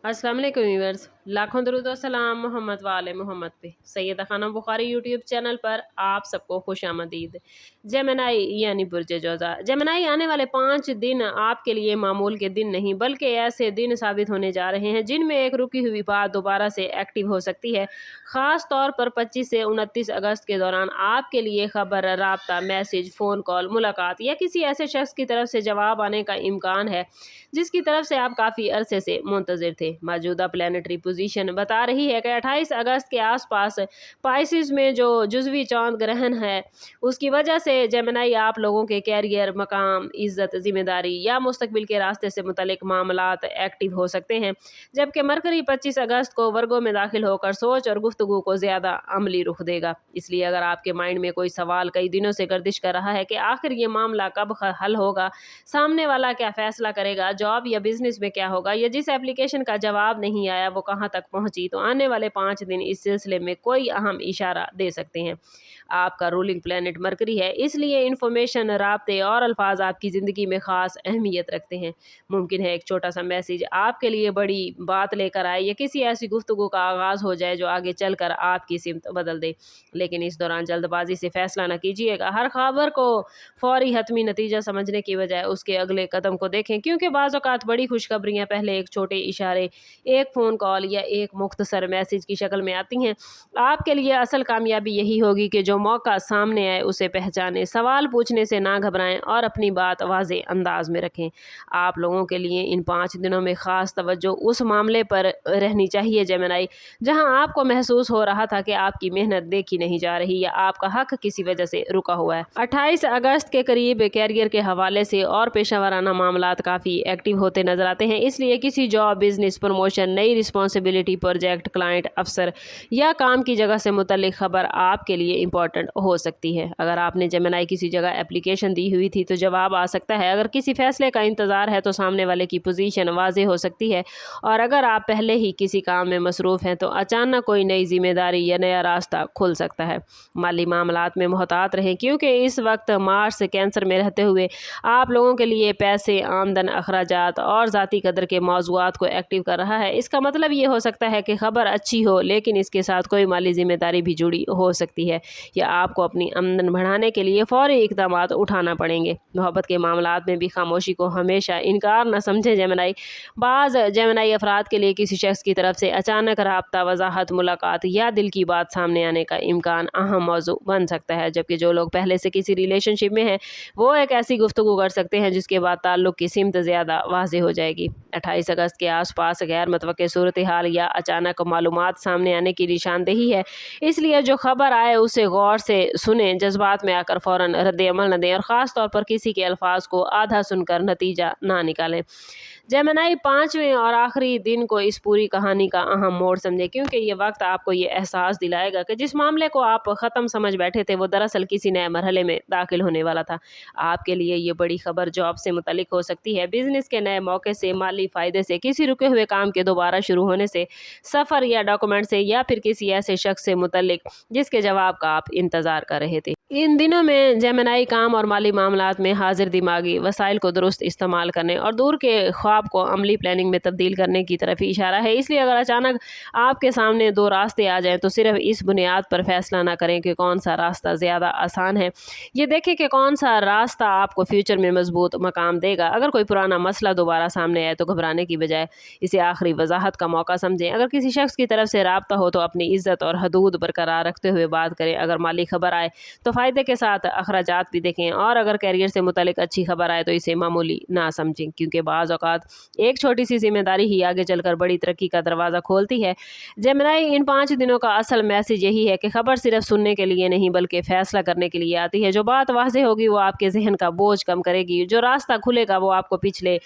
अस्सलाम वालेकुम व्यूअर्स, लाखों दरूद व सलाम मोहम्मद वाले मोहम्मद पे। सैयदा खानम बुखारी यूट्यूब चैनल पर आप सबको खुश आमदीद। जेमिनी यानी बुर्ज जोज़ा। जेमिनी आने वाले 5 दिन आपके लिए मामूल के दिन नहीं बल्कि ऐसे दिन साबित होने जा रहे हैं जिनमें एक रुकी हुई बात दोबारा से एक्टिव हो सकती है। ख़ास तौर पर 25 से 29 अगस्त के दौरान आपके लिए खबर, राब्ता, मैसेज, फ़ोन कॉल, मुलाकात या किसी ऐसे शख्स की तरफ से जवाब आने का इम्कान है जिसकी तरफ से आप काफ़ी अरसे से मुंतज़िर थे। मौजूदा प्लानिटरी पोजीशन बता रही है कि 28 अगस्त के आसपास पाइसिस में जो जुज़वी चांद ग्रहण है उसकी वजह से जेमिनी आप लोगों के कैरियर, मकाम, इज़्ज़त, ज़िम्मेदारी या मुस्तकबिल के रास्ते से मुतल्लिक मामलात एक्टिव हो सकते हैं। जबकि मरकरी 25 अगस्त को वर्गों में दाखिल होकर सोच और गुफ्तगू को ज़्यादा अमली रुख देगा। इसलिए अगर आपके माइंड में कोई सवाल कई दिनों से गर्दिश कर रहा है कि आखिर ये मामला कब हल होगा, सामने वाला क्या फ़ैसला करेगा, जॉब या बिज़नेस में क्या होगा, या जिस एप्लीकेशन का जवाब नहीं आया वो कहाँ तक पहुँची, तो आने वाले 5 दिन इस सिलसिले में कोई अहम इशारा दे सकते हैं। आपका रूलिंग प्लैनेट मरकरी है, इसलिए इन्फॉर्मेशन, राब्ते और अल्फाज आपकी ज़िंदगी में ख़ास अहमियत रखते हैं। मुमकिन है एक छोटा सा मैसेज आपके लिए बड़ी बात लेकर आए या किसी ऐसी गुफ्तगू का आगाज़ हो जाए जो आगे चलकर आपकी सिमत बदल दे। लेकिन इस दौरान जल्दबाजी से फ़ैसला न कीजिएगा। हर खबर को फौरी हतमी नतीजा समझने की बजाय उसके अगले कदम को देखें, क्योंकि बाज़ औक़ात बड़ी खुशखबरियाँ पहले एक छोटे इशारे, एक फ़ोन कॉल या एक मुख्तसर मैसेज की शक्ल में आती हैं। आपके लिए असल कामयाबी यही होगी कि जो मौका सामने आए उसे पहचानें, सवाल पूछने से ना घबराएं और अपनी बात वाज़े अंदाज में रखें। आप लोगों के लिए इन 5 दिनों में ख़ास तवज्जो उस मामले पर रहनी चाहिए जेमिनी जहां आपको महसूस हो रहा था कि आपकी मेहनत देखी नहीं जा रही या आपका हक किसी वजह से रुका हुआ है। 28 अगस्त के करीब कैरियर के हवाले से और पेशेवराना मामलात काफ़ी एक्टिव होते नजर आते हैं। इसलिए किसी जॉब, बिजनेस, प्रमोशन, नई रिस्पॉन्सिबिलिटी, प्रोजेक्ट, क्लाइंट, अफसर या काम की जगह से मुतल्लिक खबर आपके लिए इम्पोर्टेंट हो सकती है। अगर आपने जेमिनी किसी जगह एप्लीकेशन दी हुई थी तो जवाब आ सकता है। अगर किसी फैसले का इंतज़ार है तो सामने वाले की पोजीशन वाज़े हो सकती है। और अगर आप पहले ही किसी काम में मसरूफ़ हैं तो अचानक कोई नई जिम्मेदारी या नया रास्ता खुल सकता है। माली मामलात में मोहतात रहें, क्योंकि इस वक्त मार्स कैंसर में रहते हुए आप लोगों के लिए पैसे, आमदन, अखराजात और ज़ाती कदर के मौज़ूआत को एक्टिव कर रहा है। इसका मतलब ये हो सकता है कि खबर अच्छी हो लेकिन इसके साथ कोई माली जिम्मेदारी भी जुड़ी हो सकती है या आपको अपनी आमदन बढ़ाने के लिए फ़ौरी इक़दामात उठाना पड़ेंगे। मोहब्बत के मामलात में भी खामोशी को हमेशा इनकार न समझें जेमिनी। बाज़ जेमिनी अफराद के लिए किसी शख्स की तरफ से अचानक राब्ता, वजाहत, मुलाकात या दिल की बात सामने आने का इम्कान अहम मौजू बन सकता है। जबकि जो लोग पहले से किसी रिलेशनशिप में हैं वो एक ऐसी गुफ्तगू कर सकते हैं जिसके बाद ताल्लुक़ की सिमत ज़्यादा वाज़ेह हो जाएगी। 28 अगस्त के आसपास गैर मुतवक्के सूरत हाल या अचानक मालूमात सामने आने की निशानदेही है, इसलिए जो खबर आए उसे गौर से सुनें, जज्बात में आकर फ़ौरन रद्द-ए-अमल न दें और ख़ास तौर पर किसी के अल्फाज को आधा सुनकर नतीजा ना निकालें। जेमिनी 5वें और आखिरी दिन को इस पूरी कहानी का अहम मोड़ समझे, क्योंकि ये वक्त आपको ये एहसास दिलाएगा कि जिस मामले को आप ख़त्म समझ बैठे थे वो दरअसल किसी नए मरहले में दाखिल होने वाला था। आपके लिए ये बड़ी खबर जॉब से मुतल्लिक हो सकती है, बिजनेस के नए मौके से, माली फ़ायदे से, किसी रुके हुए काम के दोबारा शुरू होने से, सफ़र या डॉक्यूमेंट से, या फिर किसी ऐसे शख्स से मुतल्लिक जिसके जवाब का आप इंतज़ार कर रहे थे। इन दिनों में जेमिनी काम और माली मामलात में हाजिर दिमागी वसाइल को दुरुस्त इस्तेमाल करने और दूर के ख्वाब को अमली प्लानिंग में तब्दील करने की तरफ ही इशारा है। इसलिए अगर अचानक आपके सामने 2 रास्ते आ जाएं तो सिर्फ इस बुनियाद पर फैसला ना करें कि कौन सा रास्ता ज़्यादा आसान है, ये देखें कि कौन सा रास्ता आपको फ्यूचर में मजबूत मकाम देगा। अगर कोई पुराना मसला दोबारा सामने आए तो घबराने की बजाय इसे आखिरी वजाहत का मौका समझें। अगर किसी शख्स की तरफ से राब्ता हो तो अपनी इज़्ज़त और हदूद बरकरार रखते हुए बात करें। अगर माली खबर आए तो फ़ायदे के साथ अखराजात भी देखें और अगर कैरियर से मुतल्लिक अच्छी खबर आए तो इसे मामूली ना समझें, क्योंकि बाज़ औक़ात एक छोटी सी जिम्मेदारी ही आगे चलकर बड़ी तरक्की का दरवाज़ा खोलती है। जेमिनी इन 5 दिनों का असल मैसेज यही है कि खबर सिर्फ सुनने के लिए नहीं बल्कि फ़ैसला करने के लिए आती है। जो बात वाज़ेह होगी वो आपके जहन का बोझ कम करेगी, जो रास्ता खुलेगा वो आपको पिछले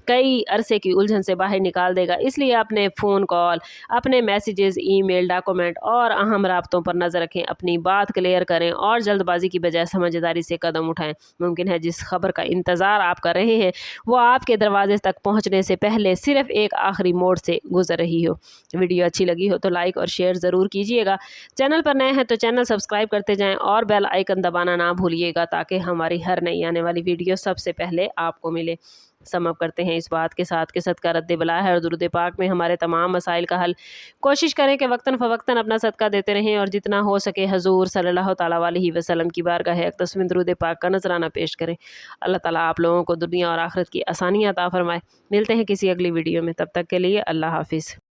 कई अरसे की उलझन से बाहर निकाल देगा। इसलिए अपने फ़ोन कॉल, अपने मैसेजेस, ईमेल, डॉक्यूमेंट और अहम राब्तों पर नज़र रखें। अपनी बात क्लियर करें और जल्दबाजी की बजाय समझदारी से कदम उठाएं। मुमकिन है जिस खबर का इंतज़ार आप कर रहे हैं वो आपके दरवाजे तक पहुंचने से पहले सिर्फ एक आखिरी मोड़ से गुजर रही हो। वीडियो अच्छी लगी हो तो लाइक और शेयर ज़रूर कीजिएगा। चैनल पर नए हैं तो चैनल सब्सक्राइब करते जाएँ और बेल आइकन दबाना ना भूलिएगा ताकि हमारी हर नई आने वाली वीडियो सबसे पहले आपको मिले। سم اپ کرتے ہیں اس بات کے ساتھ کہ صدقہ رد بلا ہے اور درود پاک میں ہمارے تمام مسائل کا حل۔ کوشش کریں کہ وقتاً فوقتاً اپنا صدقہ دیتے رہیں اور جتنا ہو سکے حضور صلی اللہ تعالیٰ علیہ وسلم کی بارگاہ اقدس میں درود پاک کا نذرانہ پیش کریں۔ اللہ تعالیٰ آپ لوگوں کو دنیا اور آخرت کی آسانیاں عطا فرمائے۔ ملتے ہیں کسی اگلی ویڈیو میں، تب تک کے لیے اللہ حافظ۔